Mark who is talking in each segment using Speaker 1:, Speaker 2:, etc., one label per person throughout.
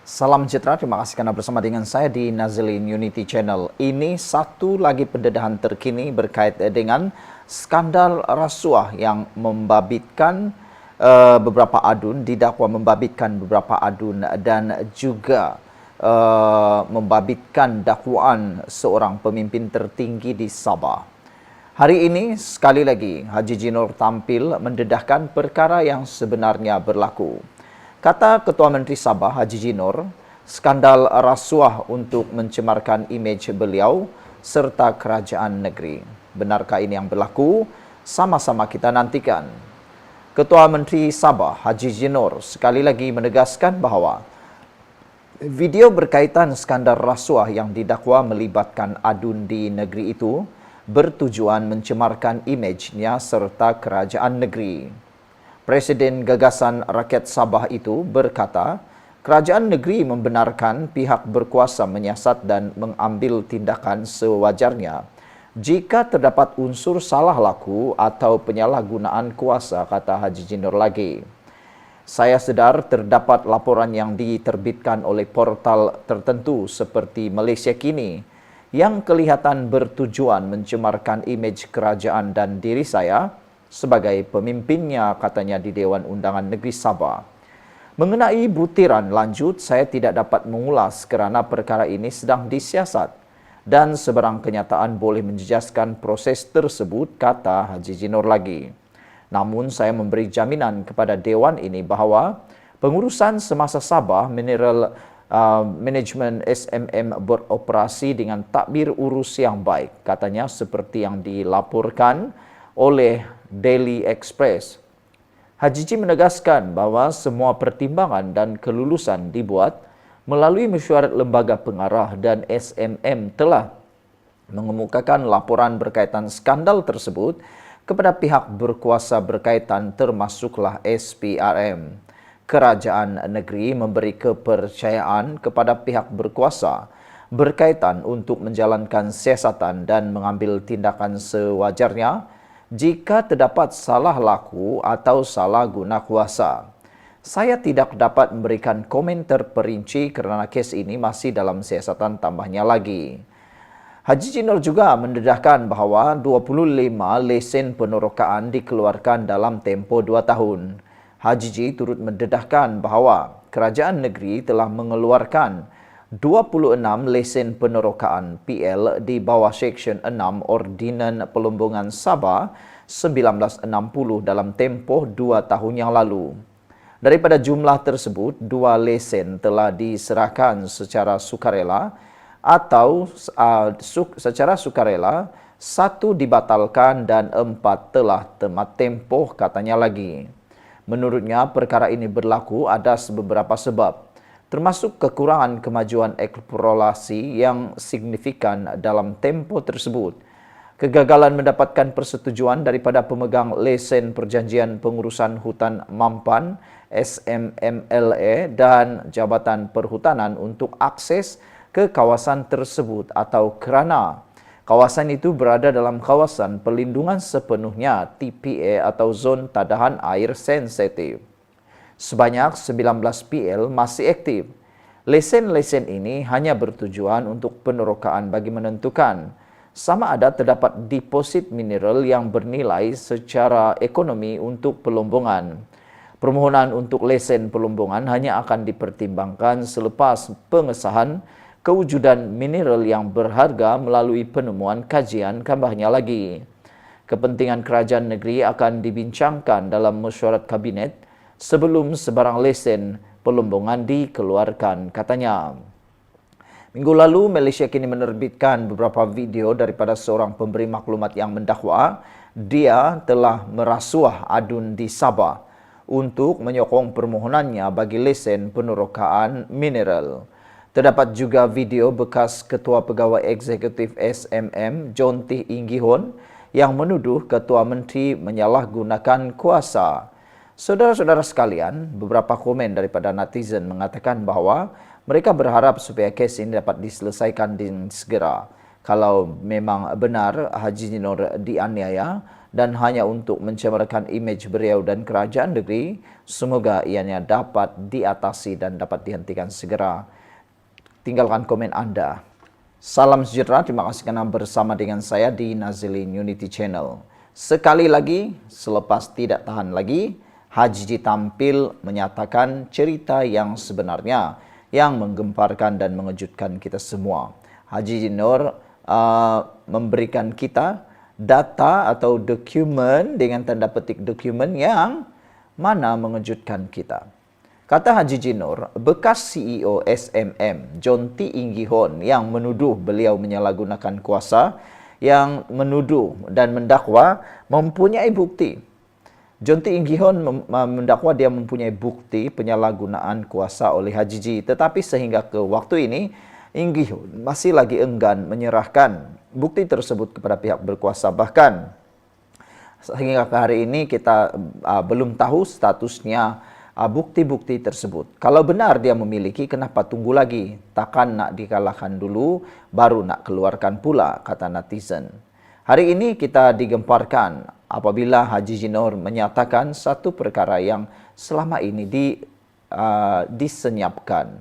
Speaker 1: Salam sejahtera, terima kasih karena bersama dengan saya di Nazilin Unity Channel. Ini satu lagi pendedahan terkini berkait dengan skandal rasuah yang membabitkan beberapa adun, didakwa membabitkan beberapa adun dan juga membabitkan dakwaan seorang pemimpin tertinggi di Sabah. Hari ini sekali lagi Haji Jinor tampil mendedahkan perkara yang sebenarnya berlaku. Kata Ketua Menteri Sabah Haji Jinor, skandal rasuah untuk mencemarkan imej beliau serta kerajaan negeri. Benarkah ini yang berlaku? Sama-sama kita nantikan. Ketua Menteri Sabah Haji Jinor sekali lagi menegaskan bahawa video berkaitan skandal rasuah yang didakwa melibatkan adun di negeri itu bertujuan mencemarkan imejnya serta kerajaan negeri. Presiden Gagasan Rakyat Sabah itu berkata, kerajaan negeri membenarkan pihak berkuasa menyiasat dan mengambil tindakan sewajarnya jika terdapat unsur salah laku atau penyalahgunaan kuasa, kata Haji Jinor lagi. Saya sedar terdapat laporan yang diterbitkan oleh portal tertentu seperti Malaysia Kini yang kelihatan bertujuan mencemarkan imej kerajaan dan diri saya sebagai pemimpinnya, katanya di Dewan Undangan Negeri Sabah. Mengenai butiran lanjut, saya tidak dapat mengulas kerana perkara ini sedang disiasat dan sebarang kenyataan boleh menjejaskan proses tersebut, kata Haji Jinor lagi. Namun saya memberi jaminan kepada Dewan ini bahawa pengurusan semasa Sabah Mineral Management SMM beroperasi dengan takbir urus yang baik, katanya seperti yang dilaporkan oleh Daily Express. Haji Ji menegaskan bahawa semua pertimbangan dan kelulusan dibuat melalui mesyuarat lembaga pengarah dan SMM telah mengemukakan laporan berkaitan skandal tersebut kepada pihak berkuasa berkaitan termasuklah SPRM. Kerajaan negeri memberi kepercayaan kepada pihak berkuasa berkaitan untuk menjalankan siasatan dan mengambil tindakan sewajarnya jika terdapat salah laku atau salah guna kuasa. Saya tidak dapat memberikan komentar perinci kerana kes ini masih dalam siasatan, tambahnya lagi. Haji Jinor juga mendedahkan bahawa 25 lesen penerokaan dikeluarkan dalam tempoh 2 tahun. Haji Ji turut mendedahkan bahawa kerajaan negeri telah mengeluarkan 26 lesen penerokaan PL di bawah Seksyen 6 Ordinan Pelumbungan Sabah 1960 dalam tempoh 2 tahun yang lalu. Daripada jumlah tersebut, 2 lesen telah diserahkan secara sukarela atau secara sukarela, 1 dibatalkan dan 4 telah tamat tempoh, katanya lagi. Menurutnya, perkara ini berlaku atas beberapa sebab, termasuk kekurangan kemajuan eksplorasi yang signifikan dalam tempoh tersebut, kegagalan mendapatkan persetujuan daripada pemegang lesen Perjanjian Pengurusan Hutan Mampan SMMLA dan Jabatan Perhutanan untuk akses ke kawasan tersebut atau kerana kawasan itu berada dalam kawasan perlindungan sepenuhnya TPA atau Zon Tadahan Air Sensitif. Sebanyak 19 PL masih aktif. Lesen-lesen ini hanya bertujuan untuk penerokaan bagi menentukan sama ada terdapat deposit mineral yang bernilai secara ekonomi untuk pelumbungan. Permohonan untuk lesen pelumbungan hanya akan dipertimbangkan selepas pengesahan kewujudan mineral yang berharga melalui penemuan kajian, tambahnya lagi. Kepentingan kerajaan negeri akan dibincangkan dalam mesyuarat kabinet sebelum sebarang lesen pelumbungan dikeluarkan, katanya. Minggu lalu, Malaysia Kini menerbitkan beberapa video daripada seorang pemberi maklumat yang mendakwa dia telah merasuah adun di Sabah untuk menyokong permohonannya bagi lesen penerokaan mineral. Terdapat juga video bekas Ketua Pegawai Eksekutif SMM, John T. Inggihon, yang menuduh Ketua Menteri menyalahgunakan kuasa. Saudara-saudara sekalian, beberapa komen daripada netizen mengatakan bahawa mereka berharap supaya kes ini dapat diselesaikan dengan segera. Kalau memang benar Haji Jinor dianiaya dan hanya untuk mencemarkan imej beliau dan kerajaan negeri. Semoga ianya dapat diatasi dan dapat dihentikan segera. Tinggalkan komen Anda. Salam sejahtera, terima kasih karena bersama dengan saya di Nazilin Unity Channel. Sekali lagi, selepas tidak tahan lagi, Haji tampil menyatakan cerita yang sebenarnya yang menggemparkan dan mengejutkan kita semua. Haji Nur memberikan kita data atau dokumen dengan tanda petik dokumen yang mana mengejutkan kita. Kata Haji Nur, bekas CEO SMM John T. Inggihon yang menuduh beliau menyalahgunakan kuasa, yang menuduh dan mendakwa mempunyai bukti. John T. Inggihon mendakwa dia mempunyai bukti penyalahgunaan kuasa oleh Haji G. Tetapi sehingga ke waktu ini, Inggihon masih lagi enggan menyerahkan bukti tersebut kepada pihak berkuasa. Bahkan sehingga ke hari ini kita belum tahu statusnya bukti-bukti tersebut. Kalau benar dia memiliki, kenapa tunggu lagi? Takkan nak dikalahkan dulu, baru nak keluarkan pula, kata netizen. Hari ini kita digemparkan apabila Haji Nur menyatakan satu perkara yang selama ini disenyapkan,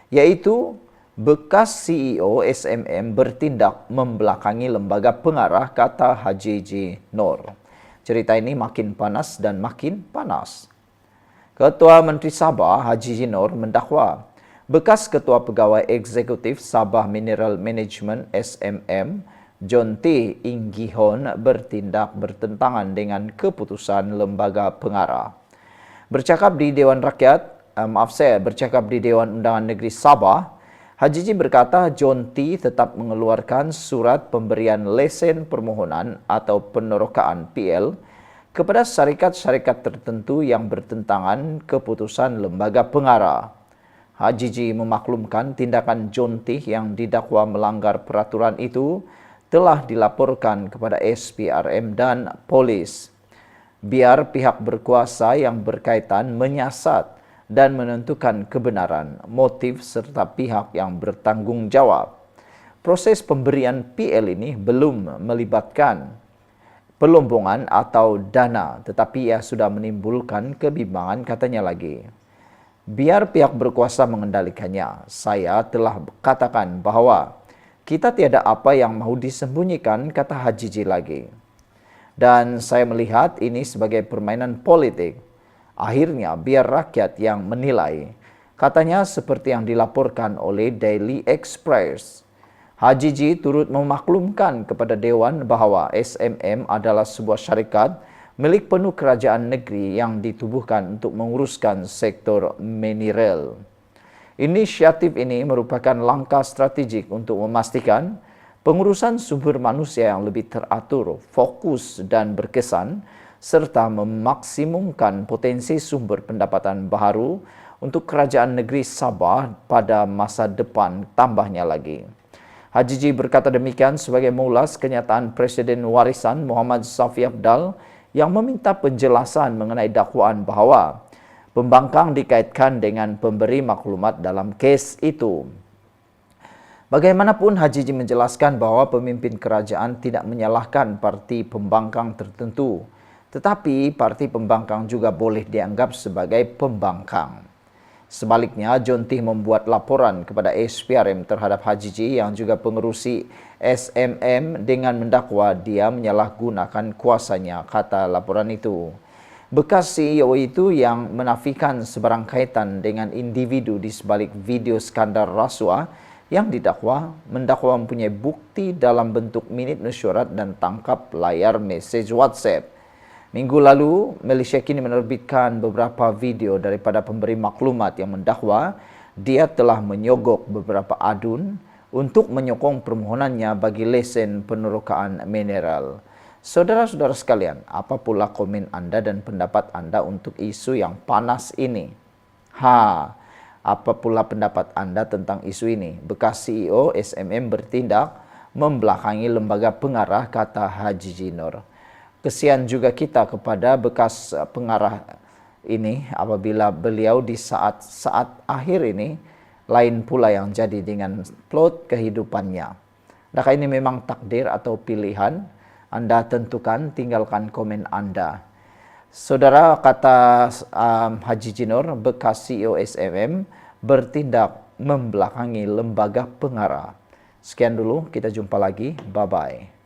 Speaker 1: yaitu bekas CEO SMM bertindak membelakangi lembaga pengarah, kata Haji Nur. Cerita ini makin panas dan makin panas. Ketua Menteri Sabah Haji Nur mendakwa bekas Ketua Pegawai Eksekutif Sabah Mineral Management SMM John T. Inggihon bertindak bertentangan dengan keputusan lembaga pengarah. Bercakap di Dewan Undangan Negeri Sabah, Haji berkata John T. tetap mengeluarkan surat pemberian lesen permohonan atau penerokaan PL kepada syarikat-syarikat tertentu yang bertentangan keputusan lembaga pengarah. Haji memaklumkan tindakan John T. yang didakwa melanggar peraturan itu telah dilaporkan kepada SPRM dan polis. Biar pihak berkuasa yang berkaitan menyiasat dan menentukan kebenaran, motif serta pihak yang bertanggung jawab. Proses pemberian PL ini belum melibatkan pelombongan atau dana, tetapi ia sudah menimbulkan kebimbangan, katanya lagi. Biar pihak berkuasa mengendalikannya, saya telah katakan bahwa kita tiada apa yang mau disembunyikan, kata Haji lagi. Dan saya melihat ini sebagai permainan politik. Akhirnya biar rakyat yang menilai, katanya seperti yang dilaporkan oleh Daily Express. Haji turut memaklumkan kepada Dewan bahwa SMM adalah sebuah syarikat milik penuh kerajaan negeri yang ditubuhkan untuk menguruskan sektor mineral. Inisiatif ini merupakan langkah strategik untuk memastikan pengurusan sumber manusia yang lebih teratur, fokus dan berkesan, serta memaksimumkan potensi sumber pendapatan baru untuk kerajaan negeri Sabah pada masa depan, tambahnya lagi. Haji berkata demikian sebagai mengulas kenyataan Presiden Warisan Muhammad Safi Abdal yang meminta penjelasan mengenai dakwaan bahwa pembangkang dikaitkan dengan pemberi maklumat dalam kes itu. Bagaimanapun Haji menjelaskan bahwa pemimpin kerajaan tidak menyalahkan parti pembangkang tertentu, tetapi parti pembangkang juga boleh dianggap sebagai pembangkang. Sebaliknya, John T. membuat laporan kepada SPRM terhadap Haji yang juga pengerusi SMM dengan mendakwa dia menyalahgunakan kuasanya, kata laporan itu. Bekas CEO itu yang menafikan sebarang kaitan dengan individu di sebalik video skandal rasuah yang mendakwa mempunyai bukti dalam bentuk minit mesyuarat dan tangkap layar mesej WhatsApp. Minggu lalu, Malaysia kini menerbitkan beberapa video daripada pemberi maklumat yang mendakwa dia telah menyogok beberapa adun untuk menyokong permohonannya bagi lesen penerokaan mineral. Saudara-saudara sekalian, apa pula komen Anda dan pendapat Anda untuk isu yang panas ini? Apa pula pendapat Anda tentang isu ini? Bekas CEO SMM bertindak membelakangi lembaga pengarah, kata Haji Nur. Kesian juga kita kepada bekas pengarah ini apabila beliau di saat-saat akhir ini lain pula yang jadi dengan plot kehidupannya. Adakah ini memang takdir atau pilihan Anda tentukan, tinggalkan komen Anda. Saudara, kata Haji Jinor, bekas CEO SMM bertindak membelakangi lembaga pengarah. Sekian dulu, kita jumpa lagi. Bye-bye.